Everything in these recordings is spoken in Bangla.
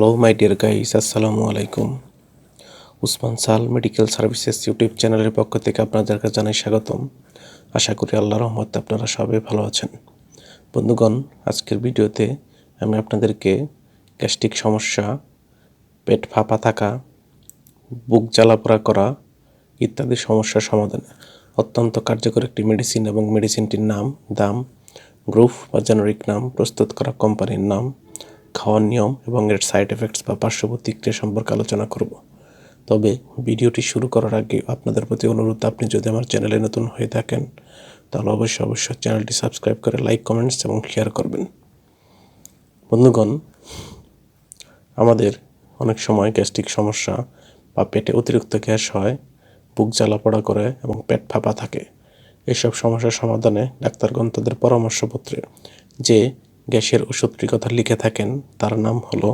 হ্যালো মাই ডিয়ার গাইস, আসসালামু আলাইকুম। উসমান সাল মেডিকেল সার্ভিসেস ইউটিউব চ্যানেলের পক্ষ থেকে আপনাদেরকে জানাই স্বাগতম। আশা করি আল্লাহর রহমতে আপনারা সবাই ভালো আছেন। বন্ধুগণ, আজকের ভিডিওতে আমি আপনাদেরকে গ্যাস্ট্রিক সমস্যা, পেট ফাঁপা থাকা, বুক জ্বালাপোড়া করা ইত্যাদি সমস্যার সমাধানে অত্যন্ত কার্যকর একটি মেডিসিন এবং মেডিসিনটির নাম, দাম, গ্রুপ বা জেনারিক নাম, প্রস্তুত করা কোম্পানির নাম, খাওয়ার নিয়ম এবং এর সাইড এফেক্টস বা পার্শ্ব প্রতিক্রিয়া সম্পর্কে আলোচনা করব। তবে ভিডিওটি শুরু করার আগে আপনাদের প্রতি অনুরোধ, আপনি যদি আমার চ্যানেলে নতুন হয়ে থাকেন তাহলে অবশ্যই চ্যানেলটি সাবস্ক্রাইব করে লাইক, কমেন্টস এবং শেয়ার করবেন। বন্ধুগণ, আমাদের অনেক সময় গ্যাস্ট্রিক সমস্যা বা পেটে অতিরিক্ত গ্যাস হয়, বুক জ্বালাপোড়া করে এবং পেট ফাঁপা থাকে। এসব সমস্যার সমাধানে ডাক্তারগণ তাদের পরামর্শপত্রে যে গ্যাসের ওষুধটির কথা লিখে থাকেন তার নাম হলো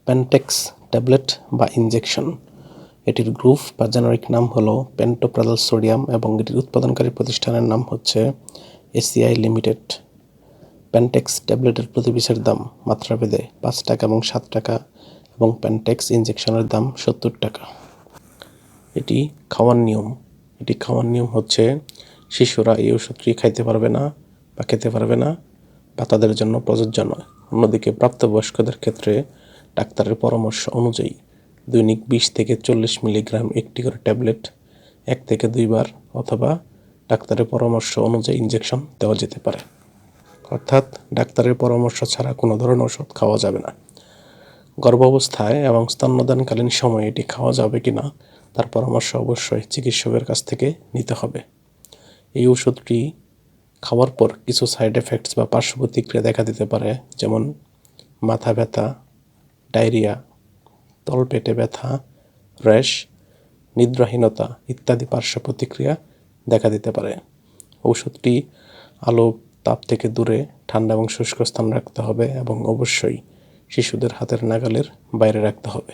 প্যান্টেক্স ট্যাবলেট বা ইনজেকশন। এটির গ্রুপ বা জেনারিক নাম হলো পেন্টোপ্রাজল সোডিয়াম এবং এটির উৎপাদনকারী প্রতিষ্ঠানের নাম হচ্ছে এসিআই লিমিটেড। প্যান্টেক্স ট্যাবলেটের প্রতি পিসের দাম মাত্রাভেদে 5 টাকা এবং 7 টাকা এবং প্যান্টেক্স ইনজেকশনের দাম 70 টাকা। এটি খাওয়ার নিয়ম হচ্ছে শিশুরা এই ওষুধটি খাইতে পারবে না বা খেতে পারবে না বা তাদের জন্য প্রযোজ্য নয়। অন্যদিকে প্রাপ্তবয়স্কদের ক্ষেত্রে ডাক্তারের পরামর্শ অনুযায়ী দৈনিক 20 থেকে 40 মিলিগ্রাম একটি করে ট্যাবলেট 1 থেকে 2 বার অথবা ডাক্তারের পরামর্শ অনুযায়ী ইনজেকশন দেওয়া যেতে পারে। অর্থাৎ ডাক্তারের পরামর্শ ছাড়া কোনো ধরনের ওষুধ খাওয়া যাবে না। গর্ভাবস্থায় এবং স্তন্যদানকালীন সময়ে এটি খাওয়া যাবে কিনা তার পরামর্শ অবশ্যই চিকিৎসকের কাছ থেকে নিতে হবে। এই ওষুধটি খাওয়ার পর কিছু সাইড এফেক্টস বা পার্শ্ব প্রতিক্রিয়া দেখা দিতে পারে, যেমন মাথা ব্যথা, ডায়রিয়া, তলপেটে ব্যথা, র্যাশ, নিদ্রাহীনতা ইত্যাদি পার্শ্ব প্রতিক্রিয়া দেখা দিতে পারে। ওষুধটি আলো তাপ থেকে দূরে ঠান্ডা এবং শুষ্ক স্থান রাখতে হবে এবং অবশ্যই শিশুদের হাতের নাগালের বাইরে রাখতে হবে।